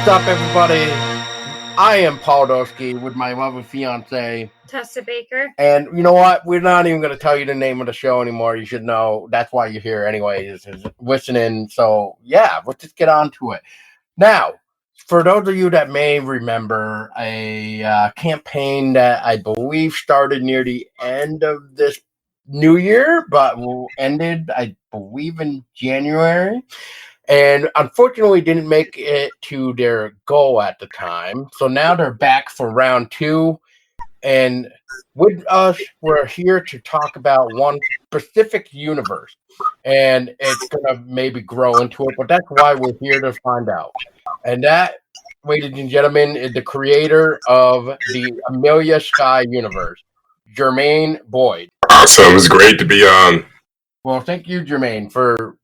What's up, everybody? I am Paul Doski with my lovely fiance, Tessa Baker. And you know what? We're not even going to tell you the name of the show anymore. You should know. That's why you're here anyway, is listening. So, yeah, let's just get on to it. Now, for those of you that may remember a campaign that I believe started near the end of this new year, but ended, I believe, in January. And unfortunately didn't make it to their goal at the time. So now they're back for round 2. And with us, we're here to talk about one specific universe. And it's going to maybe grow into it, but that's why we're here to find out. And that, ladies and gentlemen, is the creator of the Amelia Sky universe, Jermaine Boyd. Awesome. It was great to be on. Well, thank you, Jermaine, for,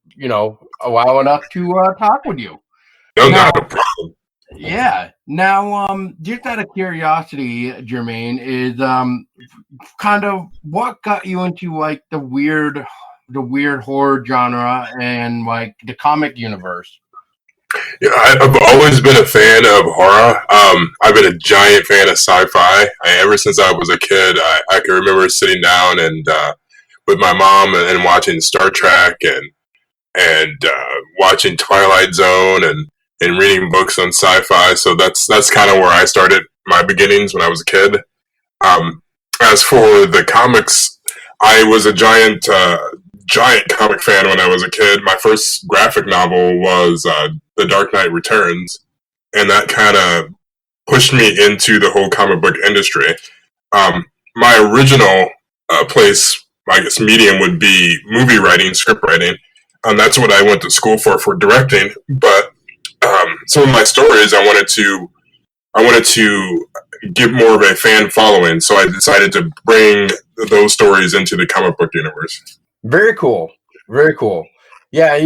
allowing us to talk with you. No, not a problem. Yeah. Now, just out of curiosity, Jermaine, is kind of what got you into like the weird horror genre and like the comic universe? Yeah, I've always been a fan of horror. I've been a giant fan of sci-fi. Ever since I was a kid, I can remember sitting down and with my mom and watching Star Trek and watching Twilight Zone and reading books on sci-fi. So that's kind of where I started my beginnings when I was a kid. As for the comics, I was a giant comic fan when I was a kid. My first graphic novel was The Dark Knight Returns, and that kind of pushed me into the whole comic book industry. My original place, I guess, medium would be movie writing, script writing. That's what I went to school for directing. But some of my stories, I wanted to give more of a fan following, so I decided to bring those stories into the comic book universe. Very cool. Very cool. Yeah,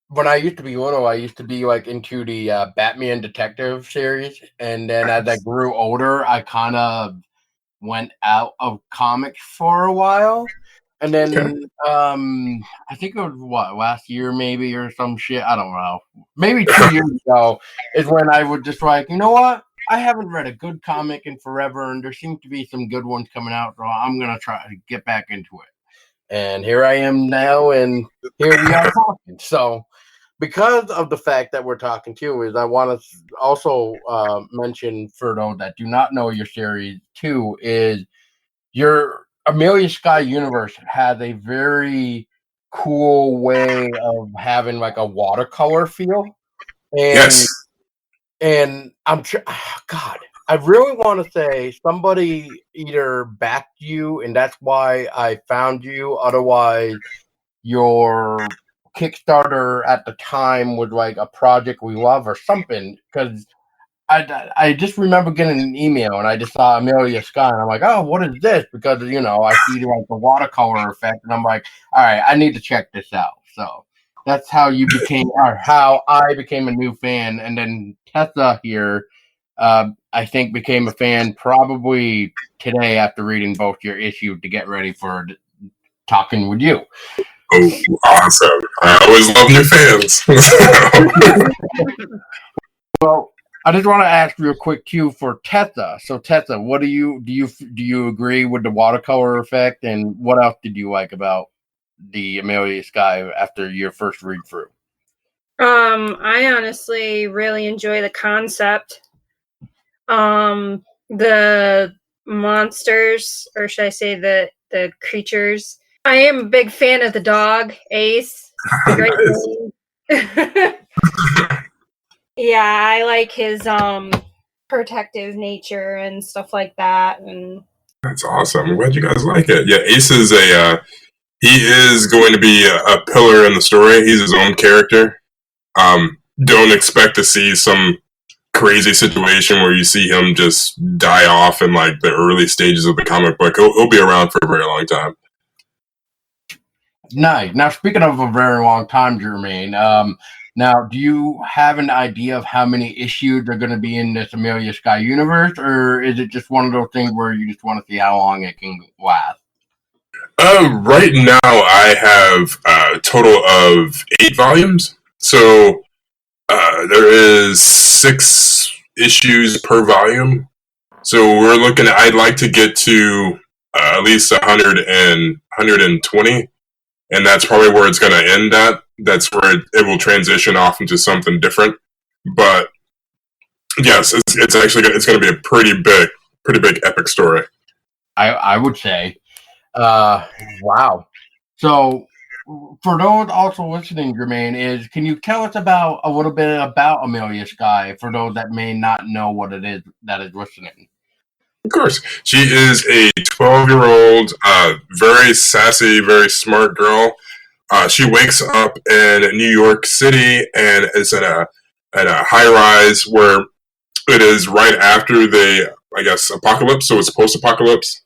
when I used to be little, I used to be like into the Batman detective series, and then as I grew older, I kind of went out of comics for a while. And then I think it was last year maybe or some shit. I don't know. Maybe 2 years ago is when I would just like, you know what? I haven't read a good comic in forever, and there seems to be some good ones coming out, so I'm gonna try to get back into it. And here I am now, and here we are talking. So, because of the fact that we're talking to you, is I want to also mention for those that do not know your series too, is your Amelia Sky universe has a very cool way of having like a watercolor feel. And, yes. And God, I really want to say somebody either backed you and that's why I found you. Otherwise, your Kickstarter at the time was like a project we love or something. Because I just remember getting an email and I just saw Amelia Sky and I'm like, oh, what is this? Because, I see like the watercolor effect and I'm like, all right, I need to check this out. So that's how you became, or how I became a new fan. And then Tessa here, I think became a fan probably today after reading both your issues to get ready for talking with you. Oh, awesome. I always love new fans. Well, I just want to ask real quick too for Tessa. So Tessa, what do you agree with the watercolor effect, and what else did you like about the Amelia Sky after your first read through? I honestly really enjoy the concept. The monsters, or should I say the creatures. I am a big fan of the dog, Ace. Great name. Yeah, I like his protective nature and stuff like that. And that's awesome. I'm glad you guys like it. Yeah, Ace is he is going to be a pillar in the story. He's his own character. Don't expect to see some crazy situation where you see him just die off in like the early stages of the comic book. He'll be around for a very long time. Nice. Now, speaking of a very long time, Jermaine, now, do you have an idea of how many issues are going to be in this Amelia Sky universe, or is it just one of those things where you just want to see how long it can last? Right now, I have a total of 8 volumes. So There is 6 issues per volume. So we're looking at, I'd like to get to at least 100 and 120. And that's probably where it's going to end at. That's where it will transition off into something different. But yes, it's actually it's going to be a pretty big epic story. I would say. Wow. So, for those also listening, Jermaine, can you tell us a little bit about Amelia Sky for those that may not know what it is that is listening? Of course, she is a 12-year-old, very sassy, very smart girl. She wakes up in New York City and is at a high rise where it is right after the, I guess, apocalypse. So it's post-apocalypse.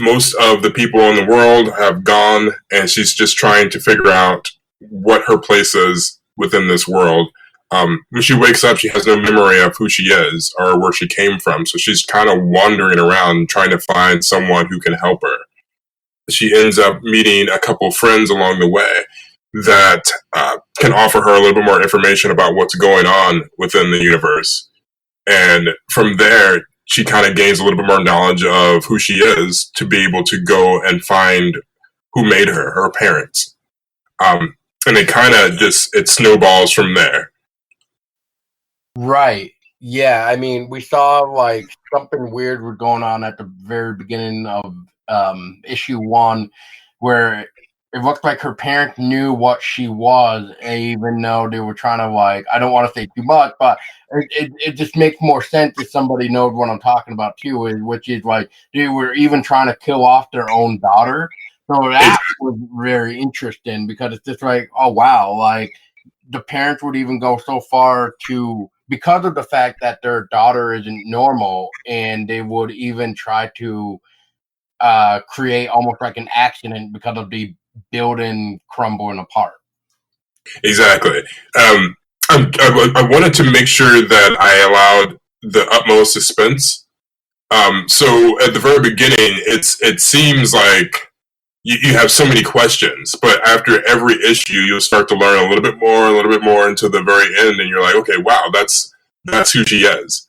Most of the people in the world have gone, and she's just trying to figure out what her place is within this world. When she wakes up, she has no memory of who she is or where she came from. So she's kind of wandering around trying to find someone who can help her. She ends up meeting a couple of friends along the way that can offer her a little bit more information about what's going on within the universe. And from there, she kind of gains a little bit more knowledge of who she is to be able to go and find who made her parents. And it kind of it snowballs from there. Right. Yeah. I mean, we saw like something weird was going on at the very beginning of issue 1, where it looked like her parents knew what she was, even though they were trying to, like, I don't want to say too much, but it just makes more sense if somebody knows what I'm talking about too, which is like they were even trying to kill off their own daughter. So that was very interesting because it's just like, oh wow, like the parents would even go so far to, because of the fact that their daughter isn't normal, and they would even try to create almost like an accident because of the building crumbling apart. Exactly. I wanted to make sure that I allowed the utmost suspense. So at the very beginning, it seems like you have so many questions, but after every issue, you'll start to learn a little bit more until the very end, and you're like, okay, wow, that's who she is.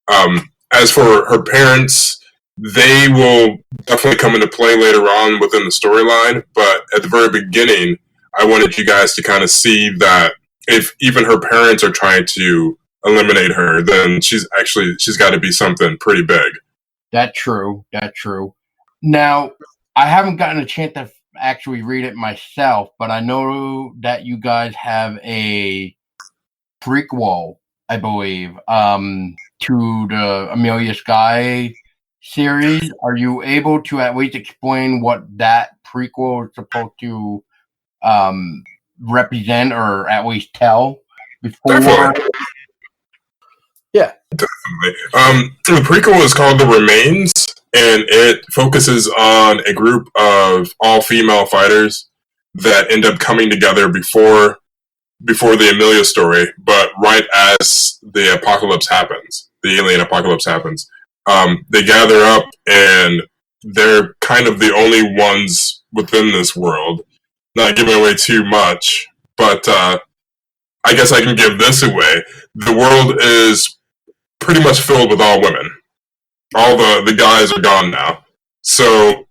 As for her parents, they will definitely come into play later on within the storyline, but at the very beginning, I wanted you guys to kind of see that if even her parents are trying to eliminate her, then she's got to be something pretty big. That's true. Now, I haven't gotten a chance to actually read it myself, but I know that you guys have a prequel, I believe, to the Amelia Sky series. Are you able to at least explain what that prequel is supposed to represent, or at least tell before? Definitely. Yeah. Definitely. The prequel is called The Remains, and it focuses on a group of all-female fighters that end up coming together before the Amelia story, but right as the apocalypse happens, the alien apocalypse happens. They gather up, and they're kind of the only ones within this world. Not giving away too much, but I guess I can give this away. The world is pretty much filled with all women. All the guys are gone now. So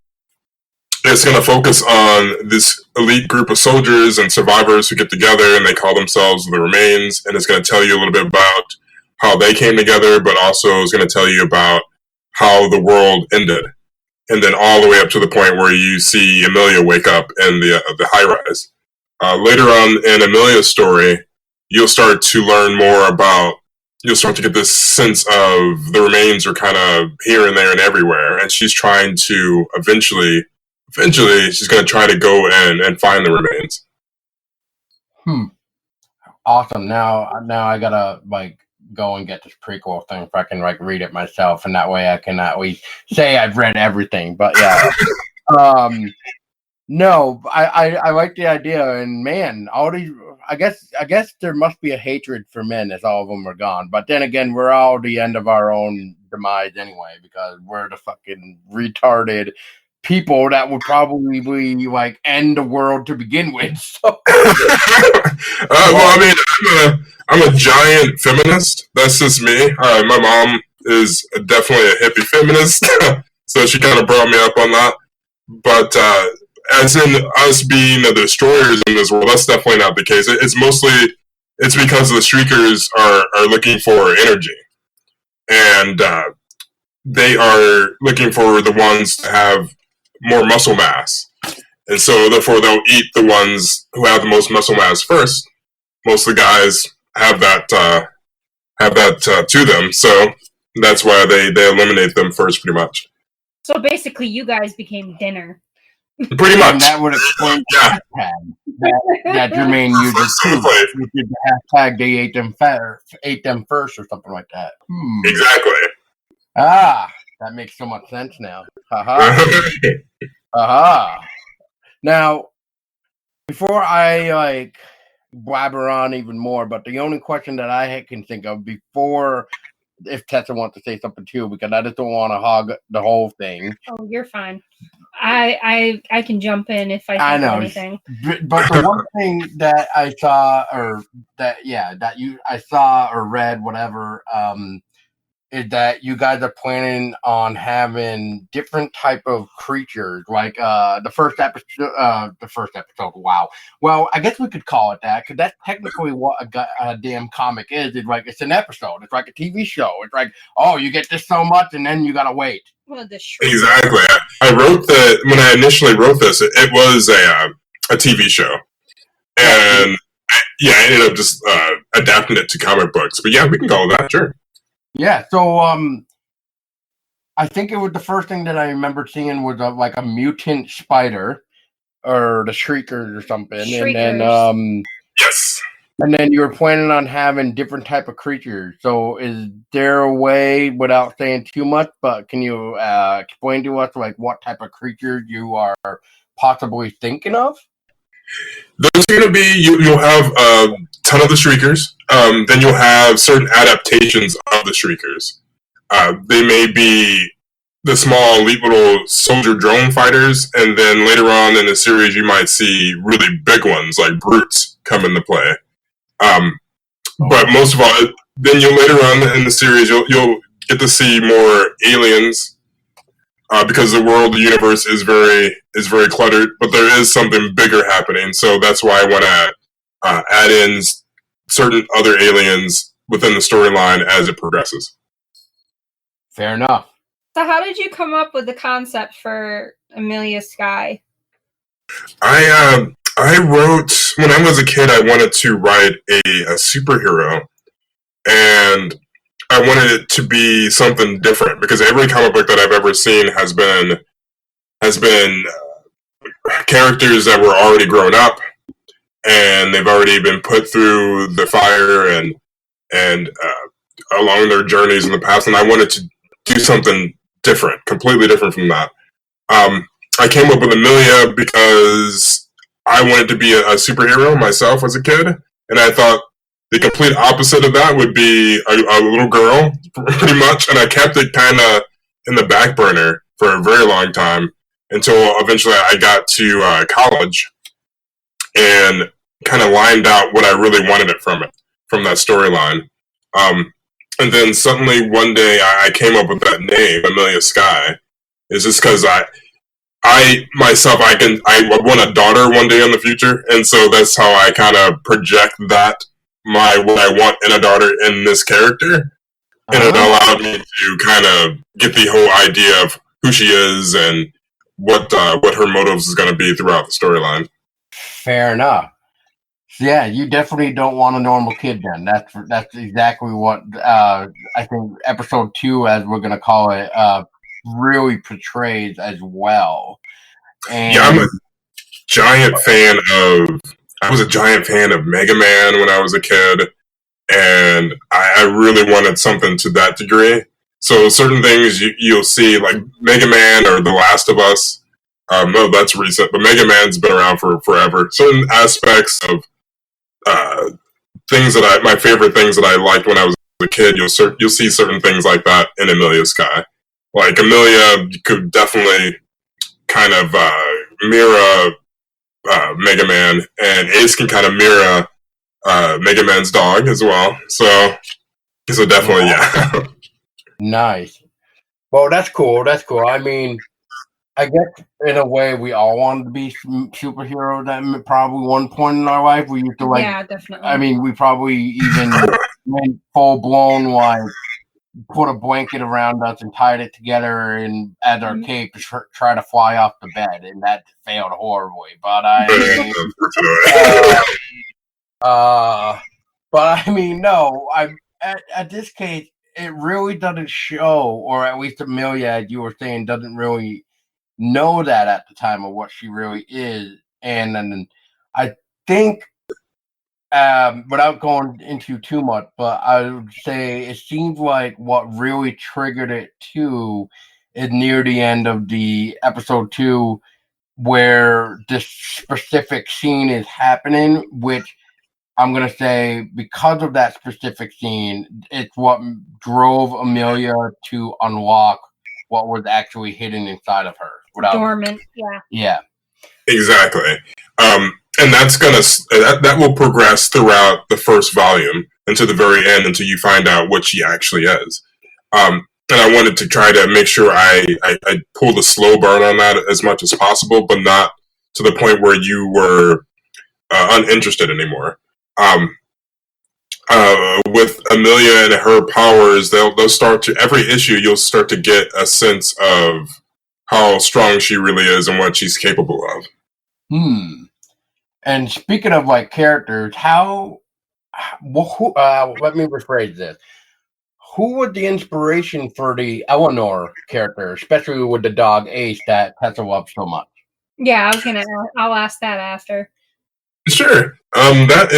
it's going to focus on this elite group of soldiers and survivors who get together, and they call themselves the Remains. And it's going to tell you a little bit about how they came together, but also it's going to tell you about how the world ended. And then all the way up to the point where you see Amelia wake up in the high rise. Later on in Amelia's story, you'll start to learn more about, you'll start to get this sense of the Remains are kind of here and there and everywhere. And she's trying to eventually she's going to try to go in and find the Remains. Awesome. Now I gotta like go and get this prequel thing if I can like read it myself, and that way I can at least say I've read everything. But yeah. No, I like the idea, and man, all these, I guess there must be a hatred for men as all of them are gone. But then again, we're all the end of our own demise anyway, because we're the fucking retarded people that would probably be like end the world to begin with. So. Well, I mean, I'm a giant feminist. That's just me. My mom is definitely a hippie feminist, so she kind of brought me up on that. But as in us being the destroyers in this world, that's definitely not the case. It's because the Shriekers are looking for energy, and they are looking for the ones to have more muscle mass, and so therefore they'll eat the ones who have the most muscle mass first. Most of the guys have that to them, so that's why they eliminate them first, pretty much. So basically, you guys became dinner. Pretty much. And that would explain the hashtag that Jermaine uses too. Which is the hashtag they ate them first or something like that. Exactly. That makes so much sense now. Now, before I blabber on even more, but the only question that I can think of before, if Tessa wants to say something too, because I just don't want to hog the whole thing. Oh, you're fine. I can jump in if I think of anything. But the one thing that I saw, or I saw or read, whatever, is that you guys are planning on having different type of creatures, like the first episode. Wow. Well, I guess we could call it that, because that's technically what a damn comic is. It's like it's an episode. It's like a TV show. It's like, oh, you get this so much, and then you gotta wait. Well, exactly. I wrote when I initially wrote this, it was a TV show, and I ended up just adapting it to comic books. But yeah, we can call it that, sure. Yeah, so I think it was the first thing that I remember seeing was like a mutant spider, or the Shriekers or something, Shriekers. And then yes, and then you were planning on having different type of creatures. So is there a way, without saying too much, but can you explain to us like what type of creatures you are possibly thinking of? There's going to be you'll have a ton of the Shriekers. Then you'll have certain adaptations of the Shriekers. They may be the small, elite little soldier drone fighters, and then later on in the series, you might see really big ones like brutes come into play. But most of all, then later on in the series, you'll get to see more aliens. Because the the universe is very cluttered, but there is something bigger happening. So that's why I want to add in certain other aliens within the storyline as it progresses. Fair enough. So how did you come up with the concept for Amelia Sky? I wrote, when I was a kid, I wanted to write a superhero, and I wanted it to be something different, because every comic book that I've ever seen has been characters that were already grown up, and they've already been put through the fire and along their journeys in the past, and I wanted to do something different, completely different from that. I came up with Amelia because I wanted to be a superhero myself as a kid, and I thought the complete opposite of that would be a little girl, pretty much, and I kept it kind of in the back burner for a very long time until eventually I got to college and kind of lined out what I really wanted from that storyline. And then suddenly one day I came up with that name, Amelia Sky. It's just because I myself, I want a daughter one day in the future, and so that's how I kind of project that what I want in a daughter in this character, and it allowed me to kind of get the whole idea of who she is and what her motives is going to be throughout the storyline. Fair enough. Yeah, you definitely don't want a normal kid then. That's exactly what I think episode 2, as we're going to call it, really portrays as well. And yeah, I'm a giant fan of. I was a giant fan of Mega Man when I was a kid, and I really wanted something to that degree. So certain things you'll see, like Mega Man or The Last of Us. No, that's recent, but Mega Man's been around for forever. Certain aspects of my favorite things that I liked when I was a kid, you'll see certain things like that in Amelia Sky. Like Amelia, you could definitely kind of mirror Mega Man, and Ace can kind of mirror Mega Man's dog as well. So definitely, yeah. Nice. Well, that's cool. That's cool. I mean, I guess in a way we all wanted to be superheroes at probably one point in our life. We used to Yeah, definitely. I mean, we probably even went full blown put a blanket around us and tied it together and as our cape to try to fly off the bed, and that failed horribly. But I mean, no. At this case, it really doesn't show, or at least Amelia, as you were saying, doesn't really know that at the time of what she really is. And then I think, without going into too much, but I would say it seems like what really triggered it too is near the end of the episode 2, where this specific scene is happening, which I'm going to say, because of that specific scene, it's what drove Amelia to unlock what was actually hidden inside of her. Dormant, yeah. Yeah. Exactly. And that's that will progress throughout the first volume until the very end, until you find out what she actually is. And I wanted to try to make sure I pull the slow burn on that as much as possible, but not to the point where you were uninterested anymore. With Amelia and her powers, they'll start to, every issue you'll start to get a sense of how strong she really is and what she's capable of. And speaking of like characters, let me rephrase this. Who was the inspiration for the Eleanor character, especially with the dog Ace that Tessa loves so much? Yeah, I'll ask that after. Sure. That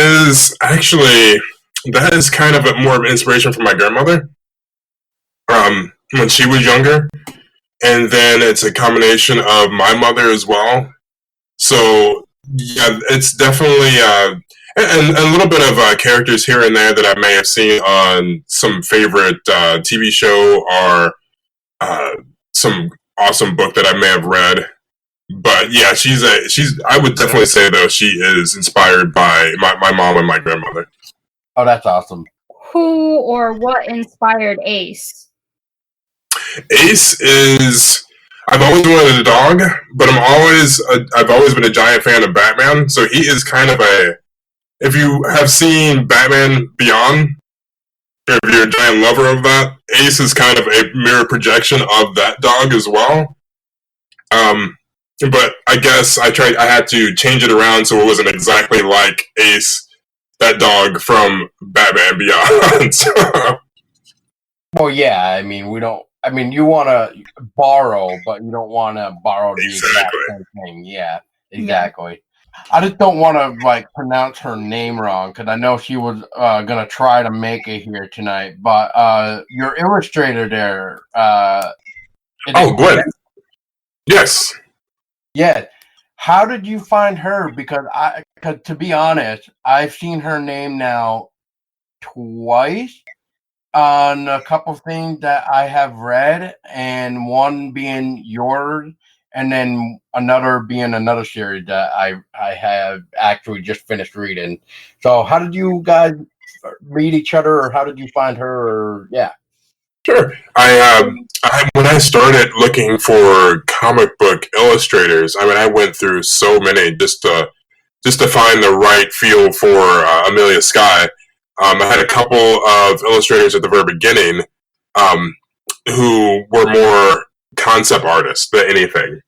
is kind of more of an inspiration from my grandmother. When she was younger. And then it's a combination of my mother as well. So, yeah, it's definitely, and a little bit of characters here and there that I may have seen on some favorite TV show or some awesome book that I may have read. But yeah, I would definitely say, though, she is inspired by my mom and my grandmother. Oh, that's awesome. Who or what inspired Ace? Ace is, I've always wanted a dog, but I've always been a giant fan of Batman. So he is kind of if you have seen Batman Beyond, if you're a giant lover of that, Ace is kind of a mirror projection of that dog as well. But I guess I had to change it around so it wasn't exactly like Ace, that dog from Batman Beyond. Well, yeah, I mean, you want to borrow, but you don't want to borrow the exact same thing. Yeah, exactly. Yeah. I just don't want to pronounce her name wrong, because I know she was gonna try to make it here tonight. But your illustrator there, Gwen. Yes. Yeah. How did you find her? Because to be honest, I've seen her name now twice on a couple of things that I have read, and one being yours, and then another being another series that I have actually just finished reading. So how did you guys meet each other, or how did you find her? Or, yeah. Sure. When I started looking for comic book illustrators, I went through so many just to find the right feel for Amelia Sky. I had a couple of illustrators at the very beginning who were more concept artists than anything.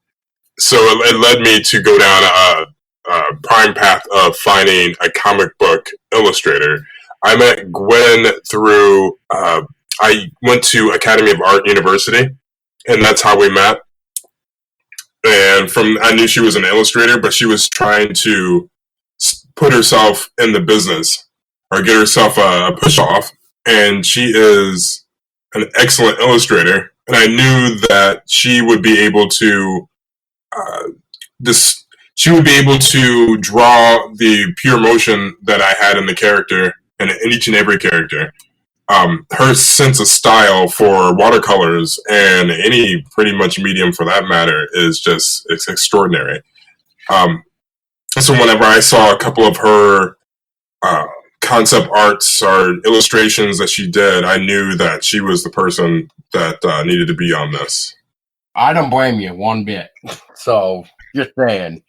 So it led me to go down a prime path of finding a comic book illustrator. I met Gwen through, I went to Academy of Art University, and that's how we met. And I knew she was an illustrator, but she was trying to put herself in the business or get herself a push-off, and she is an excellent illustrator. And I knew that she would be able to draw the pure emotion that I had in the character and in each and every character. her sense of style for watercolors and any pretty much medium for that matter is just it's extraordinary. So whenever I saw a couple of her concept arts or illustrations that she did, I knew that she was the person that needed to be on this. I don't blame you one bit. So just saying,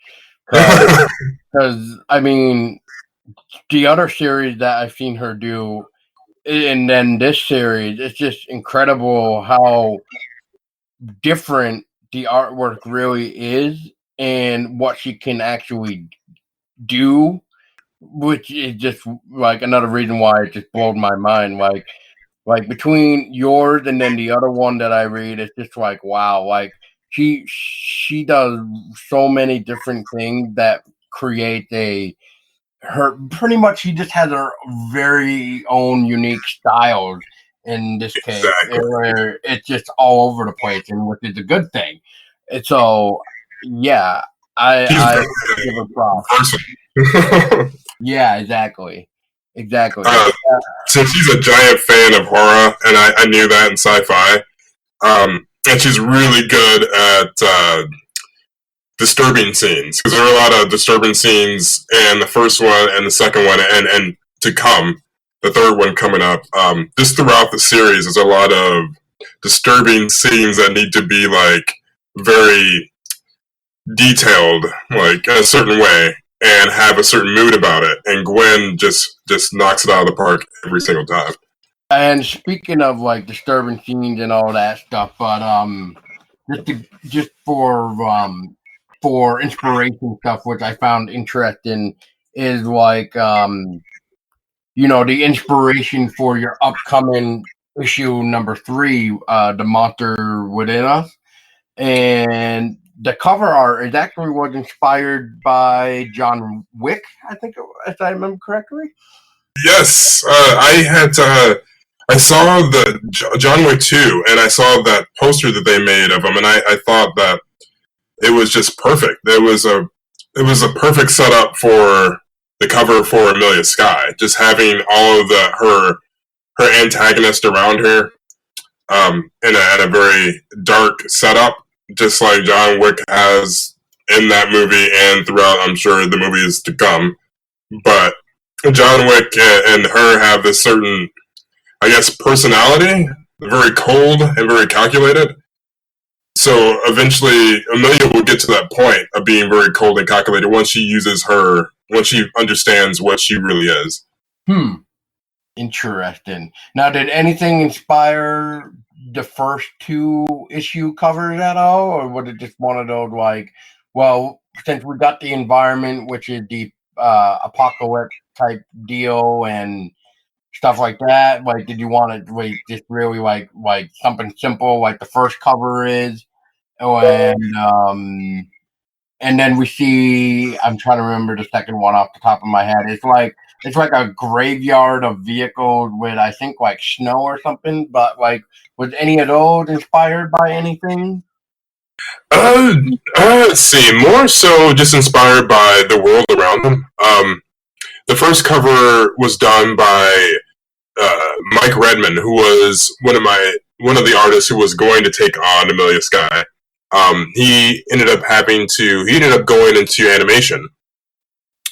because I mean, the other series that I've seen her do, and then this series, it's just incredible how different the artwork really is and what she can actually do, which is just like another reason why it just blows my mind. Like between yours and then the other one that I read, it's just like wow, like she does so many different things that create her pretty much she just has her very own unique styles in this case, Exactly. where it's just all over the place, and which is a good thing. And so yeah, I give her props. Yeah, exactly. Since she's a giant fan of horror, and I knew that in sci-fi, and she's really good at disturbing scenes, because there are a lot of disturbing scenes in the first one and the second one, and to come, the third one coming up. Just throughout the series, there's a lot of disturbing scenes that need to be like very detailed, like in a certain way, and have a certain mood about it. And Gwen just knocks it out of the park every single time. And speaking of like disturbing scenes and all that stuff, but just for inspiration stuff, which I found interesting, is like you know, the inspiration for your upcoming issue number 3, The Monster Within Us, and the cover art is actually was inspired by John Wick, I think, if I remember correctly. Yes, I saw the John Wick 2, and I saw that poster that they made of him, and I thought that it was just perfect. It was a perfect setup for the cover for Amelia Sky. Just having all of her antagonist around her, in a very dark setup, just like John Wick has in that movie and throughout, I'm sure, the movies to come. But John Wick and her have this certain, I guess, personality, very cold and very calculated. So eventually, Amelia will get to that point of being very cold and calculated once she understands what she really is. Interesting. Now, did anything inspire the first 2 issue covers at all, or was it just one of those like, well, since we got the environment, which is the apocalypse type deal and stuff like that, like did you want it like just really like something simple like the first cover is, and then we see, I'm trying to remember the second one off the top of my head, it's like a graveyard of vehicles with, I think, like snow or something. But like, was any of those inspired by anything? Let's see. More so, just inspired by the world around them. The first cover was done by Mike Redman, who was one of the artists who was going to take on Amelia Sky. He ended up going into animation,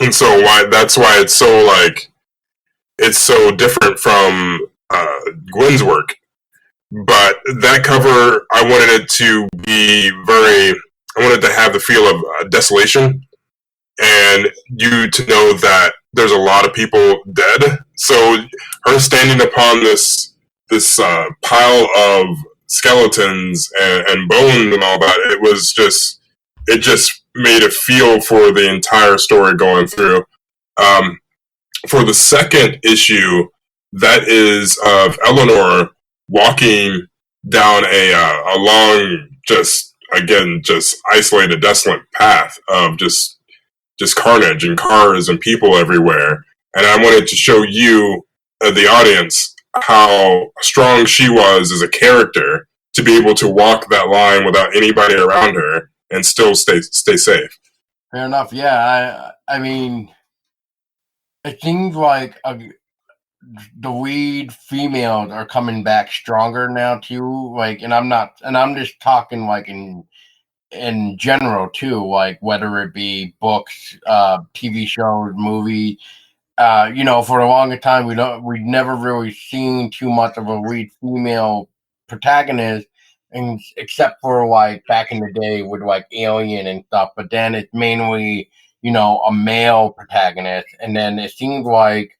and so that's why it's so different from Gwen's work. But that cover, I wanted to have the feel of desolation, and you to know that there's a lot of people dead. So her standing upon this pile of skeletons and bones and all that, it just made a feel for the entire story going through. For the second issue, that is of Eleanor walking down a long, just isolated, desolate path of just carnage and cars and people everywhere. And I wanted to show you, the audience, how strong she was as a character to be able to walk that line without anybody around her and still stay safe. Fair enough. Yeah, I mean, it seems like the lead females are coming back stronger now too. Like, and I'm just talking like in general too. Like whether it be books, TV shows, movie. For a longer time we've never really seen too much of a lead female protagonist, and except for like back in the day with like Alien and stuff. But then it's mainly a male protagonist, and then it seems like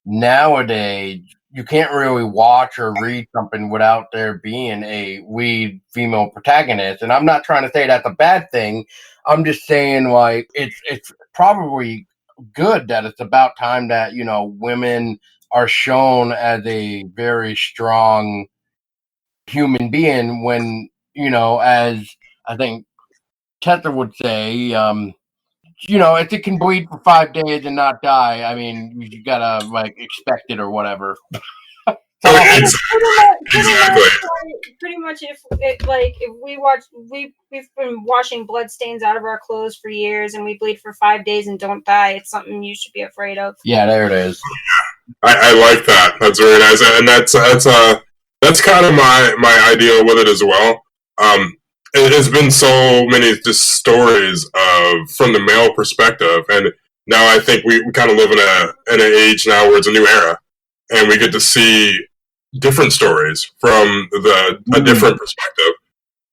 nowadays you can't really watch or read something without there being a lead female protagonist. And I'm not trying to say that's a bad thing. I'm just saying like it's probably good that it's about time that women are shown as a very strong human being when as I think Tessa would say, if it can bleed for 5 days and not die, I mean, you gotta like expect it or whatever. Exactly. Pretty much, if we've been washing blood stains out of our clothes for years, and we bleed for 5 days and don't die, it's something you should be afraid of. Yeah, there it is. I like that. That's very nice, and that's kind of my idea with it as well. It has been so many just stories from the male perspective, and now I think we kind of live in an age now where it's a new era, and we get to see different stories from a different perspective.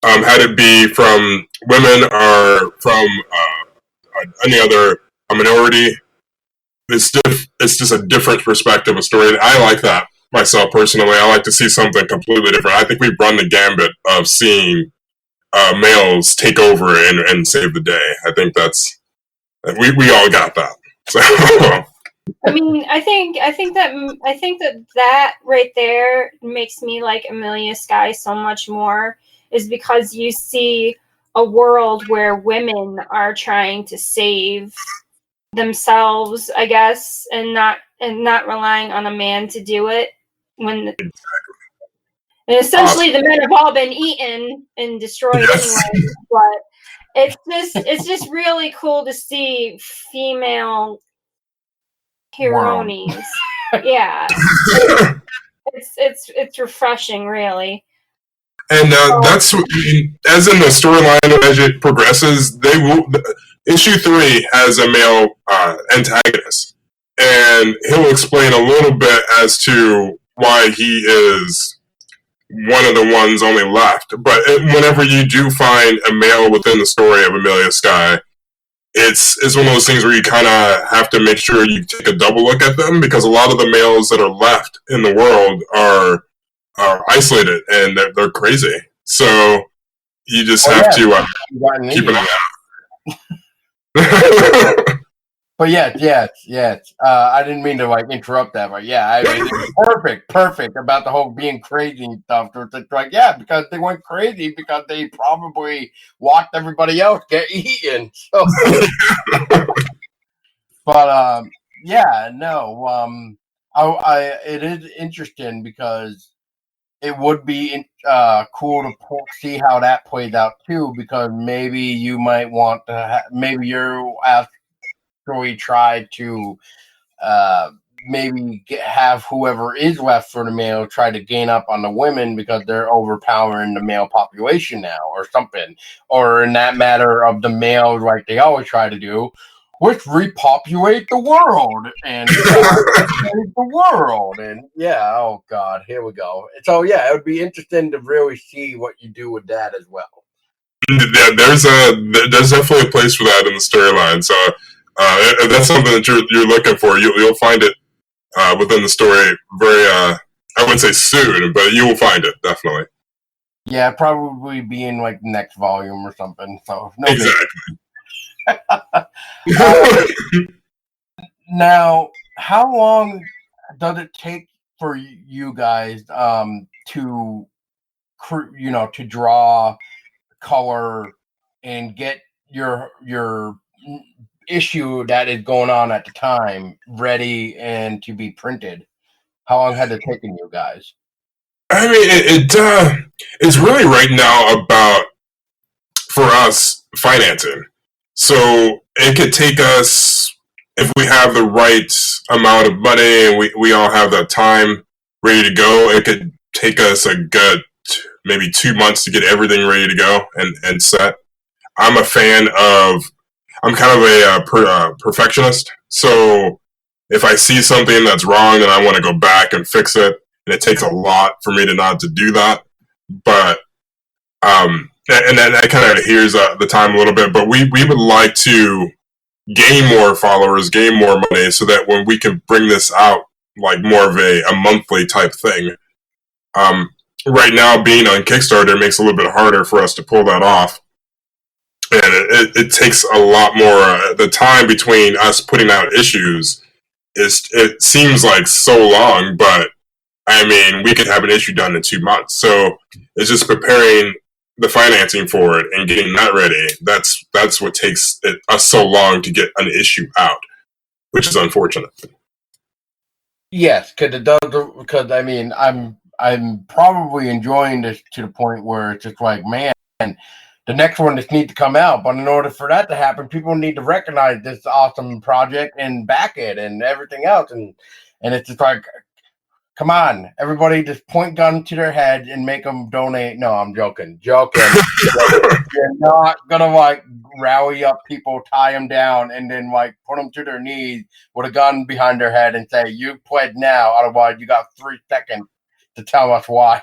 Had it be from women or from any other minority, it's just a different perspective of story. And I like that myself personally. I like to see something completely different. I think we've run the gambit of seeing males take over and save the day. I think we all got that. So. I mean, I think that right there makes me like Amelia Sky so much more, is because you see a world where women are trying to save themselves, I guess, and not relying on a man to do it. And essentially, the men have all been eaten and destroyed anyway. But it's just really cool to see female heroines. Yeah, it's refreshing, really. And that's as in the storyline as it progresses. They will. Issue 3 has a male antagonist, and he'll explain a little bit as to why he is one of the ones only left. But whenever you do find a male within the story of Amelia Sky, it's one of those things where you kind of have to make sure you take a double look at them, because a lot of the males that are left in the world are isolated and they're crazy. So you just have to keep an eye out. But yes. I didn't mean to like interrupt that, but yeah, I mean, it's perfect about the whole being crazy and stuff. It's like, yeah, because they went crazy because they probably watched everybody else get eaten. So, but yeah, no, it is interesting because it would be cool to see how that plays out too, because maybe you might want to maybe you're actually try to maybe have whoever is left for the male try to gain up on the women because they're overpowering the male population now or something, or in that matter of the males like they always try to do, let's repopulate the world and save the world. And yeah, oh god, here we go. So yeah, it would be interesting to really see what you do with that as well. Yeah, there's definitely a place for that in the storyline. So if that's something that you're looking for, you'll find it within the story very. I wouldn't say soon, but you will find it definitely. Yeah, probably be in like the next volume or something. So no exactly. Now, how long does it take for you guys to draw, color, and get your issue that is going on at the time ready and to be printed? How long has it taken you guys? I mean, it's really right now about, for us, financing. So it could take us, if we have the right amount of money and we all have that time ready to go, it could take us a good maybe 2 months to get everything ready to go and set. I'm a fan of, I'm kind of a perfectionist. So if I see something that's wrong, then I want to go back and fix it. And it takes a lot for me to not to do that. But, and then that kind of adheres the time a little bit. But we would like to gain more followers, gain more money, so that when we can bring this out like more of a monthly type thing. Right now, being on Kickstarter makes it a little bit harder for us to pull that off. And it takes a lot more. The time between us putting out issues it seems like so long, but I mean, we could have an issue done in 2 months. So it's just preparing the financing for it and getting that ready. That's what takes us so long to get an issue out, which is unfortunate. Yes, because it does. Because I mean, I'm probably enjoying this to the point where it's just like, man, the next one just needs to come out. But in order for that to happen, people need to recognize this awesome project and back it and everything else. And it's just like, come on, everybody, just point gun to their head and make them donate. No, I'm joking. You're not gonna like rally up people, tie them down, and then like put them to their knees with a gun behind their head and say, "You pledge now, otherwise you got 3 seconds to tell us why."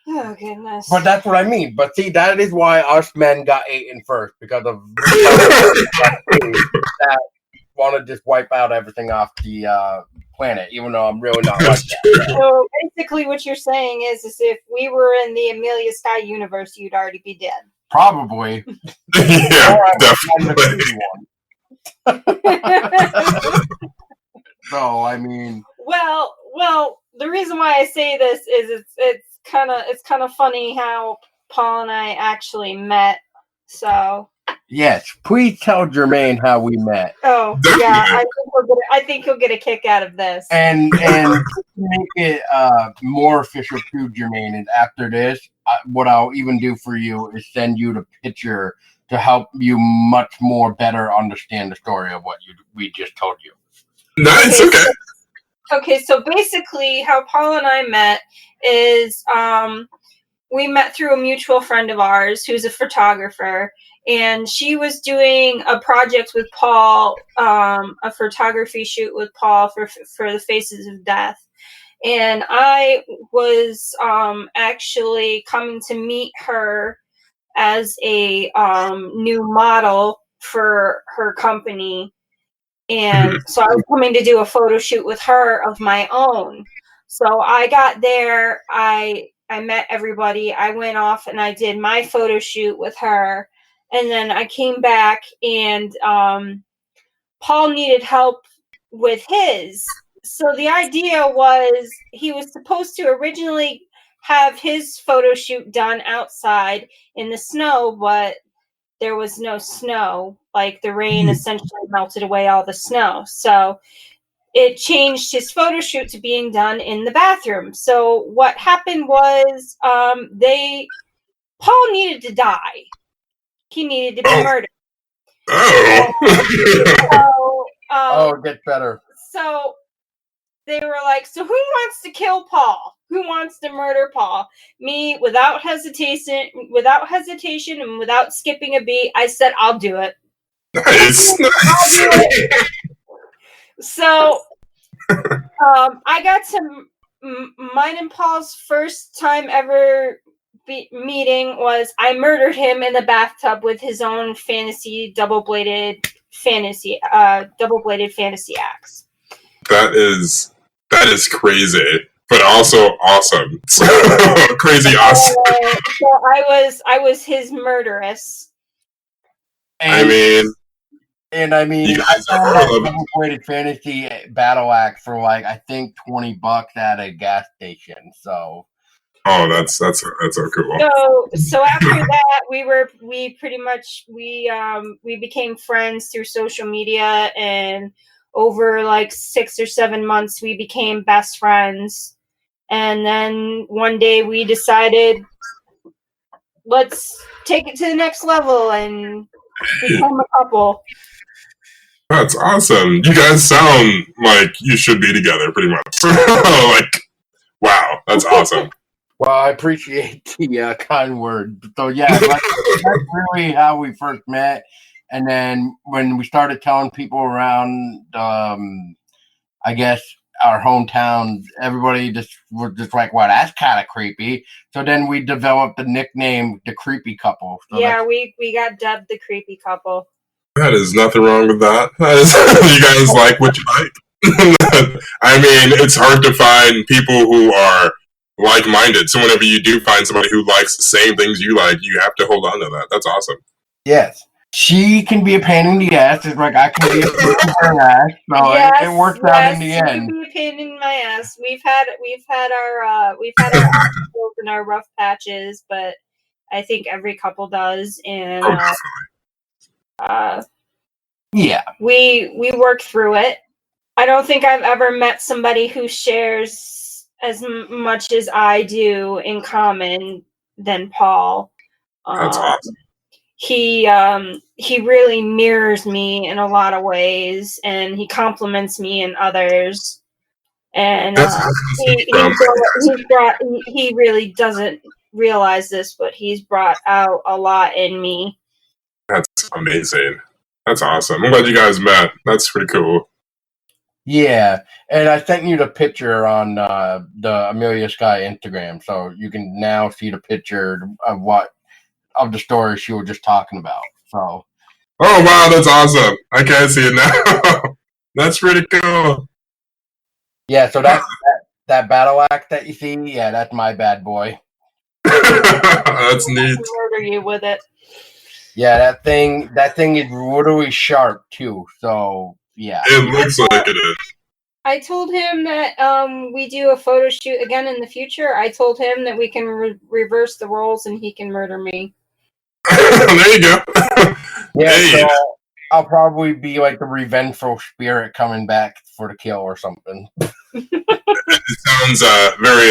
Oh, goodness. But that's what I mean. But see, that is why us men got eaten first, because of that want to just wipe out everything off the planet, even though I'm really not like that. So basically what you're saying is if we were in the Amelia Sky universe, you'd already be dead. Probably. Yeah, definitely. So, I mean... Well, the reason why I say this is it's kind of funny how Paul and I actually met. So yes, please tell Jermaine how we met. Oh yeah, I think he'll get a kick out of this. And to make it more official to Jermaine, and after this, what I'll even do for you is send you the picture to help you much more better understand the story of what we just told you. Nice. Okay. Okay, so basically how Paul and I met is we met through a mutual friend of ours who's a photographer, and she was doing a project with Paul, a photography shoot with Paul for the Faces of Death. And I was actually coming to meet her as a new model for her company. And so I was coming to do a photo shoot with her of my own. So I got there, I met everybody, I went off and I did my photo shoot with her, and then I came back and Paul needed help with his. So the idea was he was supposed to originally have his photo shoot done outside in the snow, but there was no snow. Like the rain essentially melted away all the snow. So it changed his photo shoot to being done in the bathroom. So what happened was Paul needed to die. He needed to be murdered. It gets better. So they were like, so who wants to kill Paul? Who wants to murder Paul? Me, without hesitation, and without skipping a beat, I said, I'll do it. Nice. So I got to mine and Paul's first time ever meeting was I murdered him in the bathtub with his own double-bladed fantasy axe. That is crazy, but also awesome. So crazy awesome. So I was his murderess. I mean, I found that double-bladed fantasy battle axe for like I think $20 at a gas station. So. Oh, that's so cool. So after that, we became friends through social media, and over like 6 or 7 months, we became best friends. And then one day we decided, let's take it to the next level and become a couple. That's awesome. You guys sound like you should be together, pretty much. Like, wow, that's awesome. Well, I appreciate the kind word. So yeah, that's really how we first met. And then when we started telling people around, I guess our hometowns, everybody just was just like, "Wow, that's kind of creepy." So then we developed the nickname, the Creepy Couple. So yeah, we got dubbed the Creepy Couple. That is nothing wrong with that. You guys like what you like. I mean, it's hard to find people who are like-minded. So whenever you do find somebody who likes the same things you like, you have to hold on to that. That's awesome. Yes. She can be a pain in the ass, just like I can be a pain in her ass. So Yes, it works out in the you end. can be a pain in my ass. We've had our obstacles and our rough patches, but I think every couple does, and Yeah. we work through it. I don't think I've ever met somebody who shares as much as I do in common than Paul. That's awesome. He really mirrors me in a lot of ways, and he compliments me in others. And he really doesn't realize this, but he's brought out a lot in me. That's amazing. That's awesome. I'm glad you guys met. That's pretty cool. Yeah, and I sent you the picture on the Amelia Sky Instagram, so you can now see the picture of the story she was just talking about. So. Oh wow, that's awesome! I can't see it now. That's pretty cool. Yeah, so that battle axe that you see, yeah, that's my bad boy. That's neat. Murder you with it. Yeah, that thing is really sharp too. So yeah, it looks like it is. I told him that we do a photo shoot again in the future. I told him that we can reverse the roles and he can murder me. There you go. Yeah, hey. So I'll probably be like the revengeful spirit coming back for the kill or something. It sounds very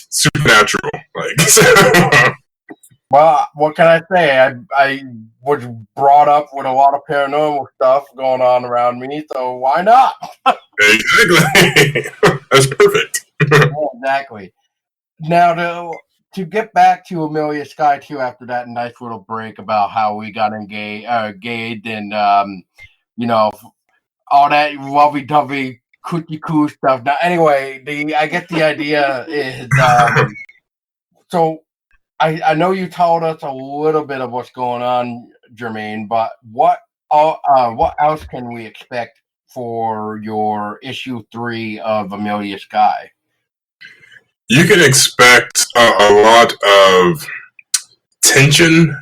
supernatural. Like. Well, what can I say? I was brought up with a lot of paranormal stuff going on around me, so why not? Exactly. That's perfect. Yeah, exactly. Now, to get back to Amelia Sky too, after that nice little break about how we got engaged and all that lovey-dovey cookie-coo stuff. Now, anyway, I guess the idea is so. I know you told us a little bit of what's going on, Jermaine, but what else can we expect for your issue 3 of Amelia Sky? You can expect a lot of tension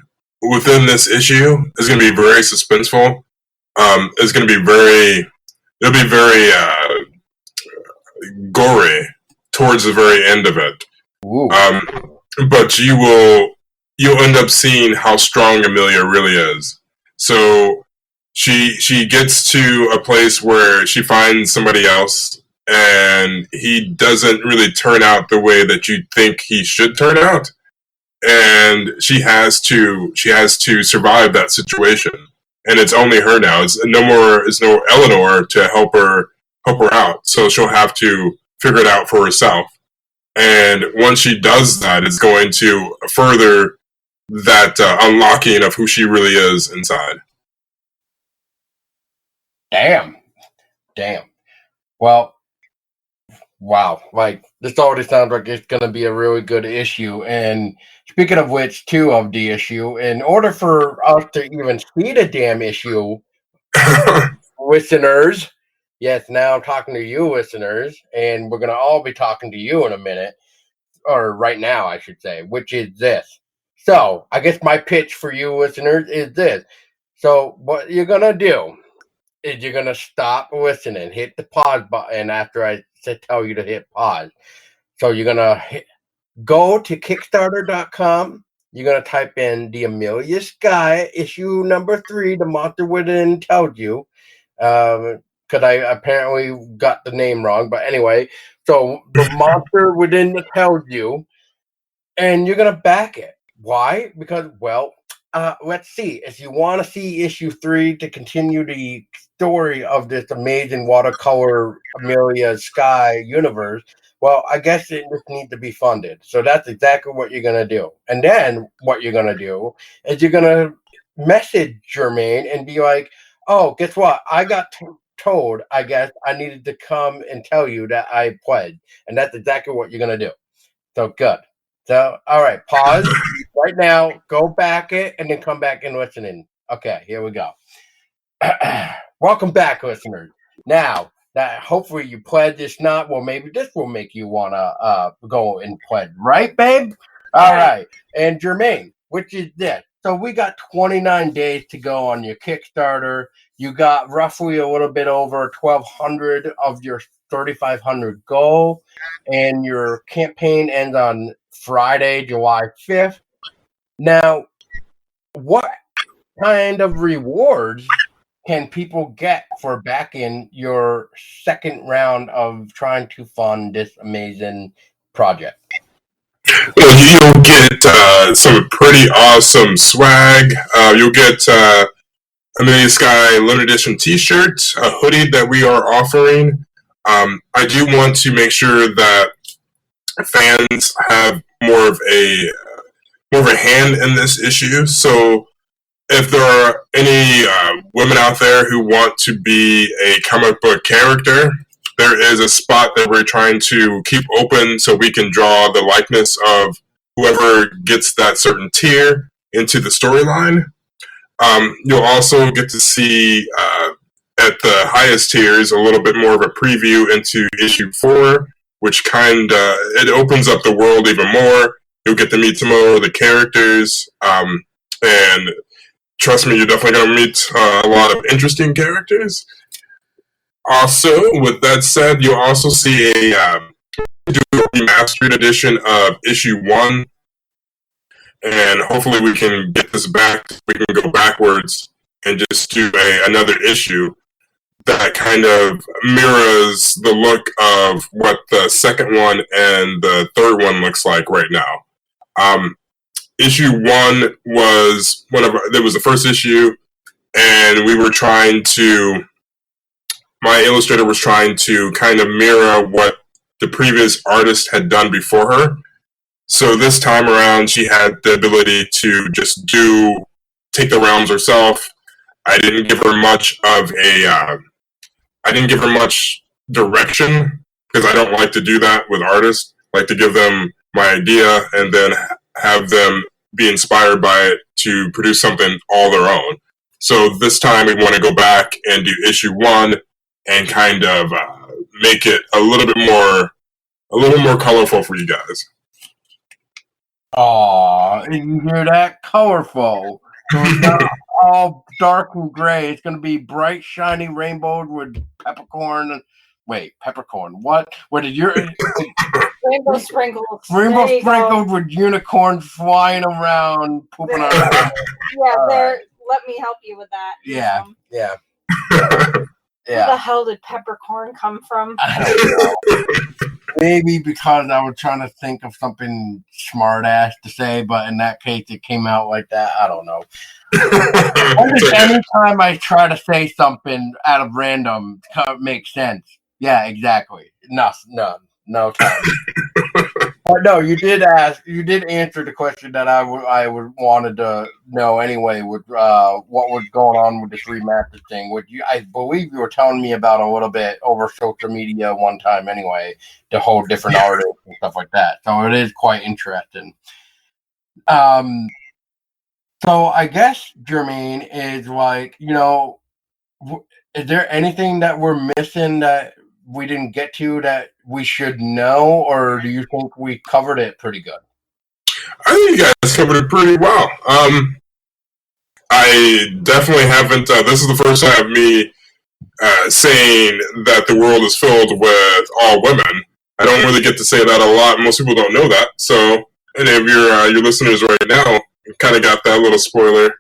within this issue. It's going to be very suspenseful. It's going to be it'll be very gory towards the very end of it. But you'll end up seeing how strong Amelia really is. So she gets to a place where she finds somebody else, and he doesn't really turn out the way that you think he should turn out, and she has to survive that situation. And it's only her now. It's no Eleanor to help her out. So she'll have to figure it out for herself. And once she does that, it's going to further that unlocking of who she really is inside. Damn. Well, wow. Like, this already sounds like it's going to be a really good issue. And speaking of which, too, of the issue, in order for us to even see the damn issue, listeners, yes, now I'm talking to you, listeners, and we're going to all be talking to you in a minute. Or right now, I should say, which is this. So, I guess my pitch for you listeners is this. So, what you're going to do is you're going to stop listening, hit the pause button after I tell you to hit pause. So, you're going to go to Kickstarter.com. You're going to type in the Amelia Sky issue number 3, The Monster Within Tells You. Because I apparently got the name wrong. But anyway, so the Monster Within Tells You, and you're going to back it. Why? Because, well, let's see. If you want to see issue 3 to continue the story of this amazing watercolor Amelia Sky universe, well, I guess it just needs to be funded. So that's exactly what you're going to do. And then what you're going to do is you're going to message Jermaine and be like, oh, guess what? I got told, I guess, I needed to come and tell you that I pledged. And that's exactly what you're going to do. So good. So, all right, pause right now, go back it, and then come back and listen in. Okay, here we go. Welcome back, listeners. Now, that hopefully you pledge. If not, well, maybe this will make you want to go and pledge. Right, babe? All right. And Jermaine, which is this? So we got 29 days to go on your Kickstarter. You got roughly a little bit over 1,200 of your 3,500 goal, and your campaign ends on Friday, July 5th. Now, what kind of rewards can people get for backing your second round of trying to fund this amazing project? Well, you'll get some pretty awesome swag. You'll get Amelia Sky limited edition T-shirt, a hoodie that we are offering. I do want to make sure that fans have more of a hand in this issue. So if there are any women out there who want to be a comic book character, there is a spot that we're trying to keep open so we can draw the likeness of whoever gets that certain tier into the storyline. You'll also get to see at the highest tiers a little bit more of a preview into issue 4, which it opens up the world even more. You'll get to meet some more of the characters, and trust me, you're definitely going to meet a lot of interesting characters. Also, with that said, you'll also see a remastered edition of issue 1, and hopefully we can get this back. We can go backwards and just do another issue that kind of mirrors the look of what the second one and the third one looks like right now. Issue 1 was the first issue, and my illustrator was trying to kind of mirror what the previous artist had done before her. So this time around, she had the ability to just take the realms herself. I didn't give her much direction, because I don't like to do that with artists. I like to give them my idea and then have them be inspired by it to produce something all their own. So this time we want to go back and do issue 1 and kind of make it a little more colorful for you guys. Aw, you hear that? Colorful. So it's not all dark and gray. It's going to be bright, shiny, rainbowed with peppercorn. Wait, peppercorn. What? What did your rainbow sprinkled? Rainbow sprinkled with unicorns flying around, pooping on. Yeah, let me help you with that. Yeah. Where the hell did peppercorn come from? Maybe because I was trying to think of something smart ass to say, but in that case it came out like that. I don't know. Anytime I try to say something out of random, it makes sense. Yeah, exactly. No time. But no, you did answer the question that I wanted to know anyway, with what was going on with this remaster thing, which I believe you were telling me about a little bit over social media one time anyway, the whole different artists and stuff like that. So it is quite interesting. So I guess, Jermaine, is like, is there anything that we're missing that we didn't get to that we should know, or do you think we covered it pretty good? I think you guys covered it pretty well. I definitely haven't. This is the first time of me saying that the world is filled with all women. I don't really get to say that a lot. Most people don't know that. So any of your listeners right now kind of got that little spoiler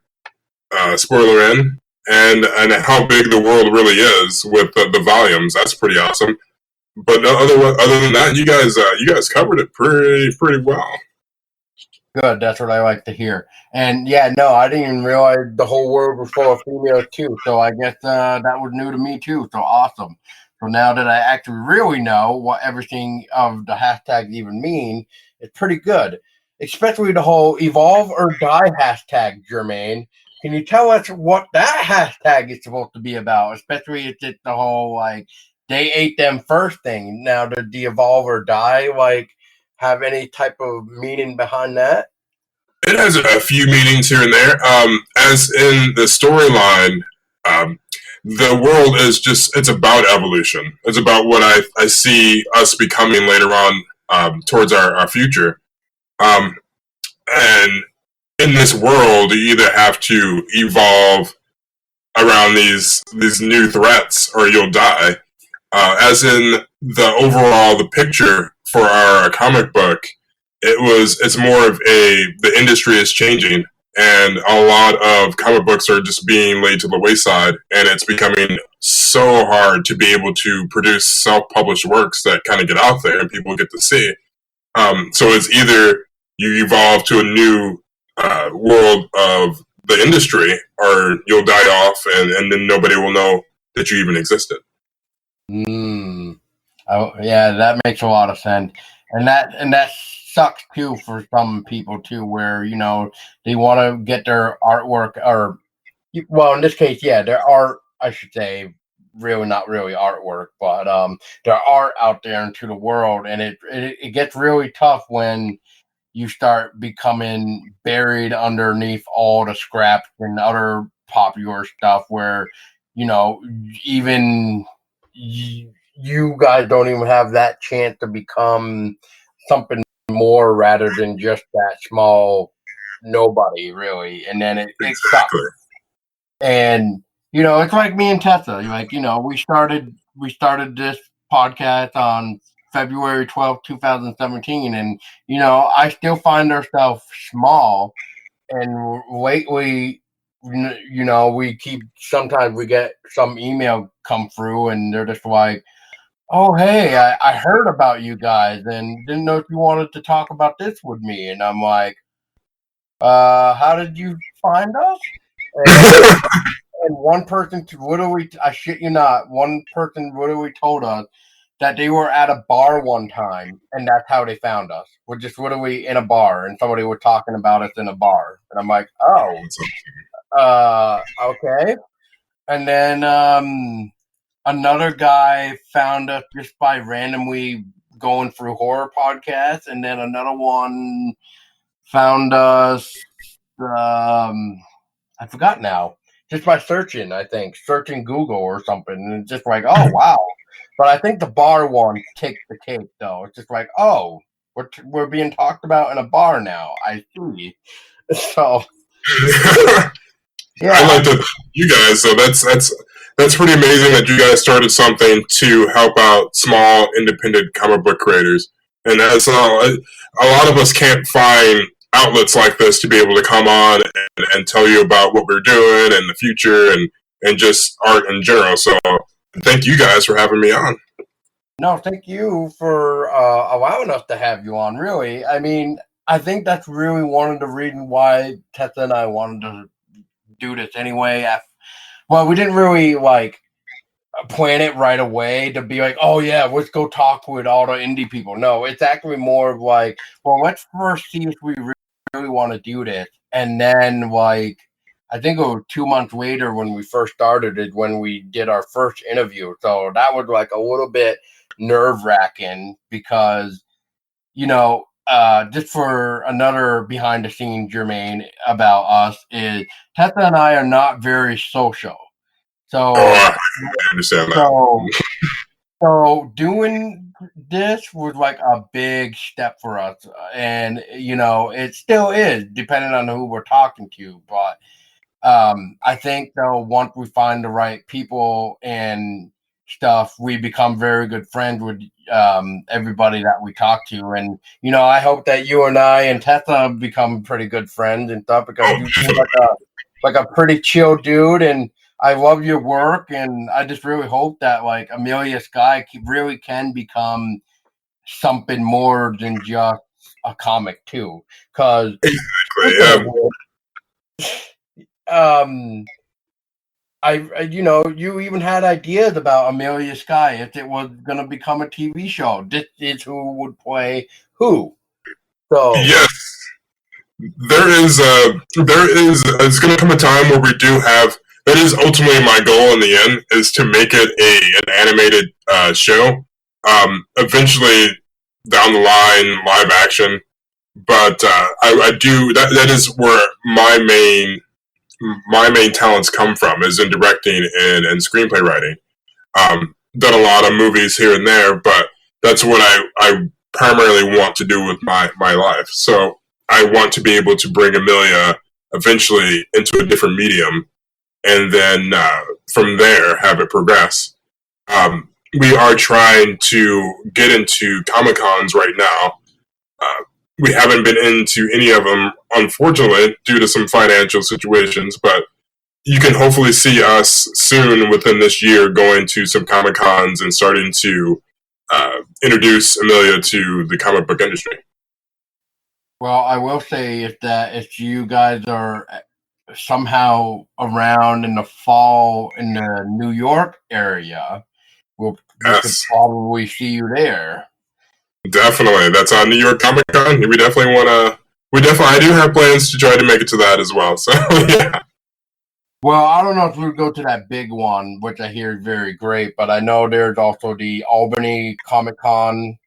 in. And how big the world really is with the volumes. That's pretty awesome. But other than that, you guys covered it pretty well. Good. That's what I like to hear. And yeah, no, I didn't even realize the whole world was full of females too. So I guess that was new to me too. So awesome. So now that I actually really know what everything of the hashtags even mean, it's pretty good. Especially the whole evolve or die hashtag, Jermaine. Can you tell us what that hashtag is supposed to be about? Especially if it's the whole like they ate them first thing. Now did the evolve or die like have any type of meaning behind that? It has a few meanings here and there. As in the storyline, um, the world is it's about evolution. It's about what I see us becoming later on towards our future. Um, and in this world, you either have to evolve around these new threats or you'll die. As in the picture for our comic book, it's more of the industry is changing and a lot of comic books are just being laid to the wayside and it's becoming so hard to be able to produce self-published works that kind of get out there and people get to see. So it's either you evolve to a new world of the industry or you'll die off and then nobody will know that you even existed. Oh, yeah, that makes a lot of sense, and that sucks too for some people too, where they want to get their artwork, or well, in this case, yeah, their art, I should say, really not really artwork, but their art out there into the world, and it gets really tough when you start becoming buried underneath all the scraps and other popular stuff where, even you guys don't even have that chance to become something more rather than just that small nobody, really. And then it sucks. And, it's like me and Tessa. Like, we started this podcast on February 12th, 2017. And, I still find ourselves small. And lately, sometimes we get some email come through and they're just like, oh, hey, I heard about you guys and didn't know if you wanted to talk about this with me. And I'm like, how did you find us? And one person literally, I shit you not, one person literally told us that they were at a bar one time, and that's how they found us. We're just literally in a bar, and somebody was talking about us in a bar. And I'm like, oh, okay. And then another guy found us just by randomly going through horror podcasts, and then another one found us, I forgot now, just by searching, I think, searching Google or something, and it's just like, oh, wow. But I think the bar one takes the cake, though. It's just like, oh, we're being talked about in a bar now. I see. So, yeah. I like to you guys. So that's pretty amazing that you guys started something to help out small independent comic book creators. And that's a lot of us can't find outlets like this to be able to come on and tell you about what we're doing and the future and just art in general. So thank you guys for having me on. No, thank you for allowing us to have you on, really. I mean, I think that's really one of the reasons why Tessa and I wanted to do this anyway. Well, we didn't really plan it right away to be like, oh yeah, let's go talk with all the indie people. No, it's actually more of like, well, let's first see if we really want to do this. And then I think it was 2 months later when we first started it, when we did our first interview. So that was like a little bit nerve-wracking because, just for another behind the scenes, Jermaine, about us is Tessa and I are not very social. So, I understand that. So doing this was like a big step for us, and it still is, depending on who we're talking to. But I think though, once we find the right people and stuff, we become very good friends with everybody that we talk to. And I hope that you and I and Tessa become pretty good friends and stuff, because you seem like a pretty chill dude, and I love your work, and I just really hope that Amelia Sky really can become something more than just a comic too, because you even had ideas about Amelia Sky if it was going to become a TV show. This is who would play who. So yes, it's going to come a time where we do have. That is ultimately my goal in the end, is to make it an animated show. Eventually, down the line, live action. But I do that is where my main talents come from, is in directing and screenplay writing. Done a lot of movies here and there, but that's what I primarily want to do with my life. So I want to be able to bring Amelia eventually into a different medium, and then from there have it progress. We are trying to get into Comic-Cons right now. We haven't been into any of them, unfortunately, due to some financial situations, but you can hopefully see us soon within this year going to some Comic-Cons and starting to introduce Amelia to the comic book industry. Well, I will say if you guys are somehow around in the fall in the New York area, we could probably see you there. Definitely. That's on New York Comic Con. We definitely want to. I do have plans to try to make it to that as well. So, yeah. Well, I don't know if we would go to that big one, which I hear is very great, but I know there's also the Albany Comic Con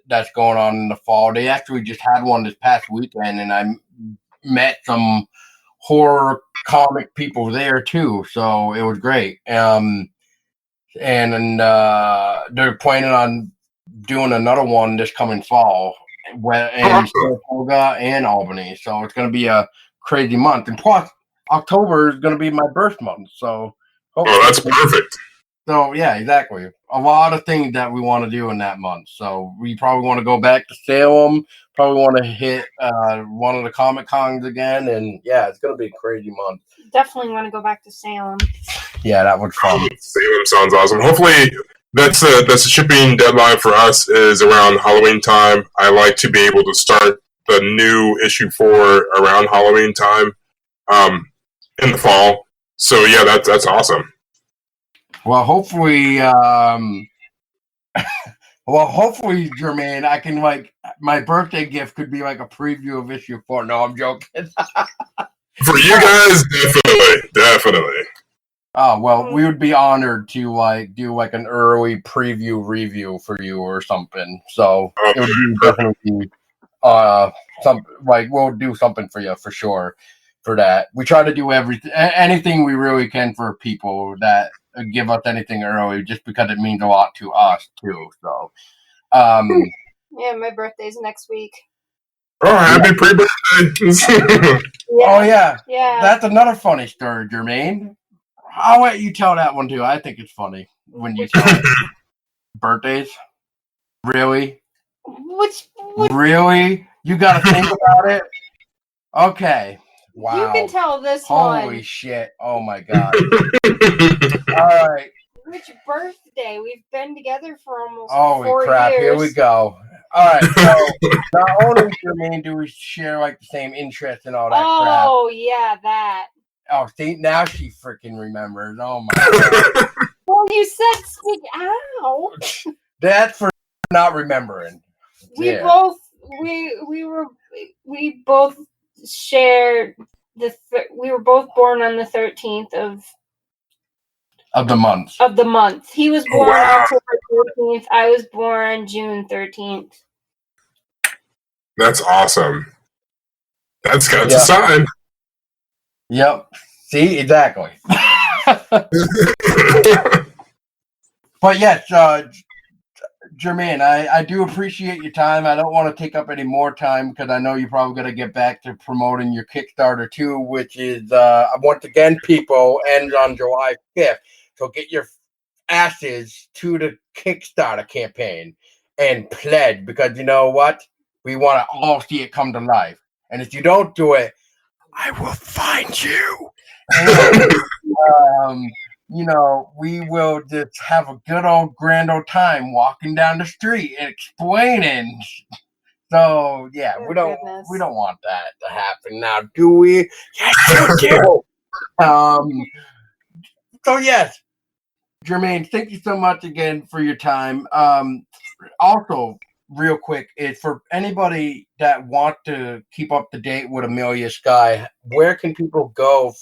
that's going on in the fall. They actually just had one this past weekend, and I met some horror comic people there too, so it was great. And they're planning on doing another one this coming fall in Saratoga and Albany, so it's going to be a crazy month. And plus, October is going to be my birth month, so that's perfect. So yeah, exactly. A lot of things that we want to do in that month. So we probably want to go back to Salem. Probably want to hit one of the Comic Cons again, and yeah, it's going to be a crazy month. Definitely want to go back to Salem. Yeah, that was fun. Salem sounds awesome. Hopefully, that's a shipping deadline for us is around Halloween time. I like to be able to start the new issue 4 around Halloween time, in the fall. So yeah, that's awesome. Well, hopefully, Jermaine, I can my birthday gift could be like a preview of issue 4. No, I'm joking. For you guys, definitely. Oh, well, we would be honored to do an early preview review for you or something. So it would be definitely we'll do something for you for sure for that. We try to do anything we really can for people that give us anything early, just because it means a lot to us too. So yeah, my birthday's next week. Oh, happy pre-birthday. Oh yeah. That's another funny story, Jermaine. I'll let you tell that one too. I think it's funny when you tell birthdays. Really? Really? You got to think about it? Okay. Wow. You can tell this one. Holy shit. Oh my God. All right. Which birthday? We've been together for almost 4 years. Crap. Here we go. All right. So not only do we share the same interests and all that crap. Oh, yeah, that. Oh, see, now she freaking remembers. Oh my God. Well, you said speak out. That's for not remembering. We both shared we were both born on the 13th of the month. He was born October 13th. I was born June 13th. That's awesome. That's a sign. Yep. See, exactly. But yes, Jermaine, I do appreciate your time. I don't want to take up any more time because I know you're probably going to get back to promoting your Kickstarter too, which is, once again, people, ends on July 5th. So get your asses to the Kickstarter campaign and pledge, because you know what? We want to all see it come to life. And if you don't do it, I will find you. And, we will just have a good old grand old time walking down the street and explaining So yeah, Oh, we don't goodness. want that to happen now, do we? Yes, we do. So yes, Jermaine, thank you so much again for your time. Also, real quick, is for anybody that want to keep up to date with Amelia Sky, where can people go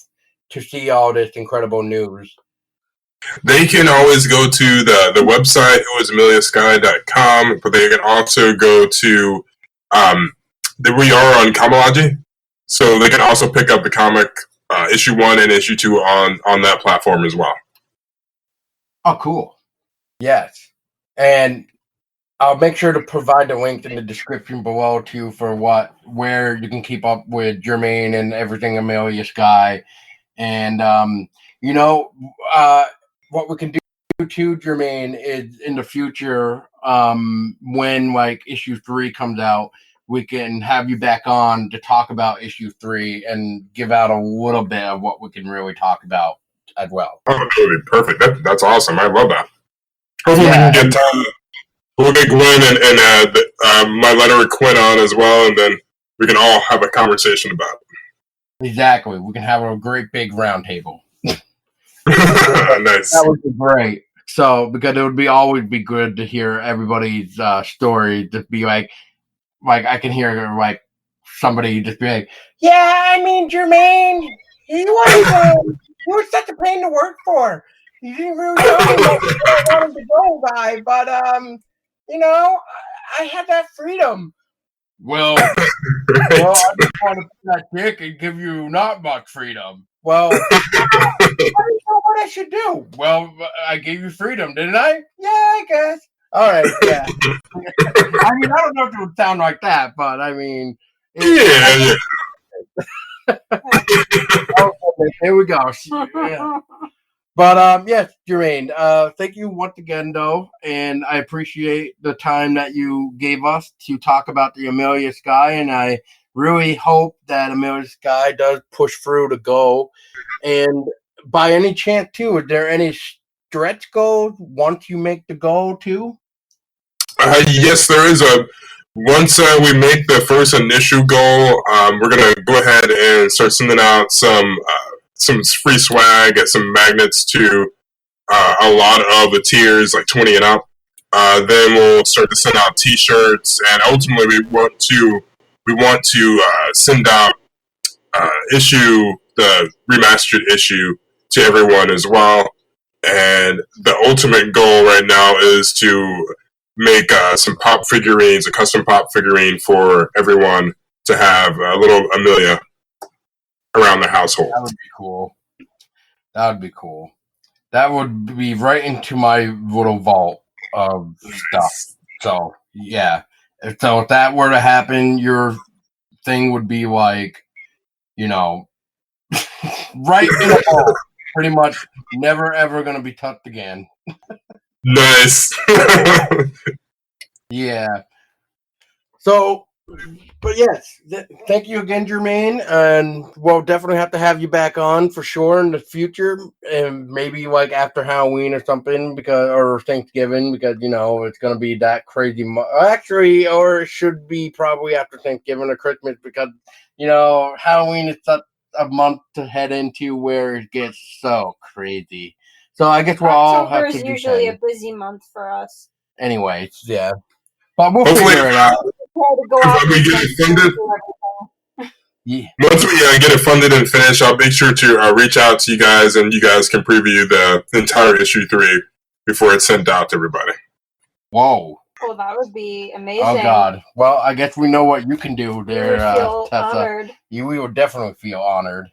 to see all this incredible news? They can always go to the website, whoisameliasky.com, but they can also go to, we are on Comology, so they can also pick up the comic issue 1 and issue 2 on that platform as well. Oh, cool. Yes. And I'll make sure to provide the link in the description below too for where you can keep up with Jermaine and everything Amelia Sky. And what we can do too, Jermaine, is in the future, when like issue 3 comes out, we can have you back on to talk about issue 3 and give out a little bit of what we can really talk about as well. Oh, that would be perfect. That's awesome. I love that. Hopefully we can get we'll get Gwen and my letter with Quinn on as well, and then we can all have a conversation about it. Exactly. We can have a great big round table. Nice. That would be great. So, because it would always be good to hear everybody's story. Just be like I can hear like somebody just be like, "Yeah, I mean, Jermaine, you were such a pain to work for. You didn't really tell me what I wanted to go by, but I had that freedom." Well, Right. I just want to put that dick and give you not much freedom. Well, I don't know what I should do. Well, I gave you freedom, didn't I? Yeah, I guess. All right, yeah. I mean, I don't know if it would sound like that, but I mean, Yeah. Okay, here we go. Yeah. But yes, Jermaine, thank you once again, though, and I appreciate the time that you gave us to talk about the Amelia Sky, and I really hope that Amelia Sky does push through the goal. And by any chance, too, is there any stretch goals once you make the goal, too? Yes, there is once we make the first initial goal, we're gonna go ahead and start sending out some free swag and some magnets to a lot of the tiers, like 20 and up. Then we'll start to send out T-shirts, and ultimately we want to send out the remastered issue to everyone as well. And the ultimate goal right now is to make some pop figurines, a custom pop figurine for everyone to have a little Amelia around the household. That would be cool. That would be cool. That would be right into my little vault of stuff. So, yeah. So, if that were to happen, your thing would be like, right in the vault. Pretty much never, ever going to be touched again. Nice. Yeah. So, but yes, thank you again, Jermaine, and we'll definitely have to have you back on for sure in the future, and maybe like after Halloween or something, or Thanksgiving, because it's gonna be that crazy. Actually, or it should be probably after Thanksgiving or Christmas, because Halloween is such a month to head into where it gets so crazy. So I guess we'll all have to. October is usually a busy month for us. Anyways, yeah, but we'll figure it out. Once we get it funded, once we get it funded and finished, I'll make sure to reach out to you guys, and you guys can preview the entire issue 3 before it's sent out to everybody. Whoa. Oh, that would be amazing. Oh, God. Well, I guess we know what you can do there, feel Tessa. Honored. We would definitely feel honored.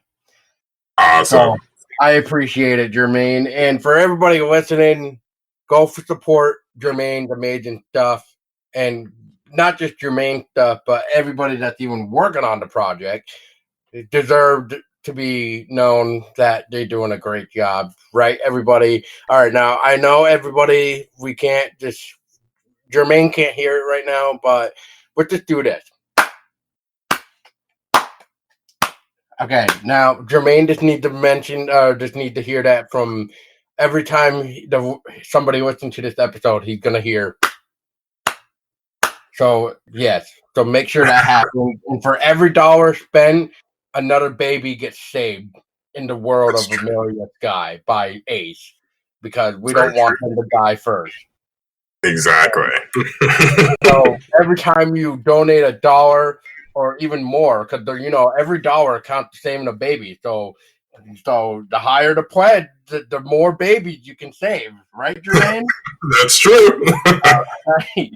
Awesome. So, I appreciate it, Jermaine. And for everybody listening, go for support Jermaine's amazing stuff. And not just Jermaine stuff, but everybody that's even working on the project deserved to be known that they're doing a great job. Right, everybody? All right, now, I know everybody, we can't just... Jermaine can't hear it right now, but we'll just do this. Okay, now Jermaine just needs to hear that from every time somebody listens to this episode. He's gonna hear. So yes, so make sure that happens. And for every dollar spent, another baby gets saved in the world That's of true. Amelia Sky by Ace, because we Very don't want him to die first. Exactly. So every time you donate a dollar or even more, because every dollar counts the same in a baby. So the higher the pledge, the more babies you can save, right, Jermaine? That's true. Right.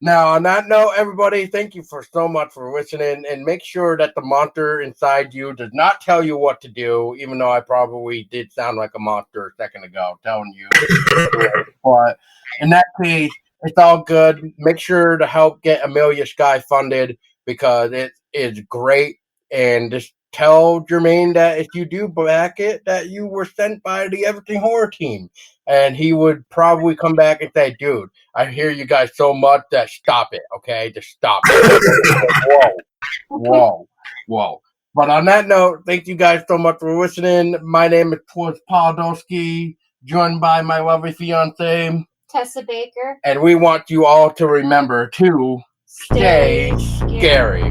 Now, on that note, everybody, thank you for so much for listening, and make sure that the monster inside you does not tell you what to do, even though I probably did sound like a monster a second ago telling you. But in that case, it's all good. Make sure to help get Amelia Sky funded, because it is great. And just tell Jermaine that if you do back it, that you were sent by the Everything Horror team. And he would probably come back and say, dude, I hear you guys so much that stop it, okay? Just stop it. Whoa. But on that note, thank you guys so much for listening. My name is Paul Dosky, joined by my lovely fiance, Tessa Baker. And we want you all to remember to stay scary.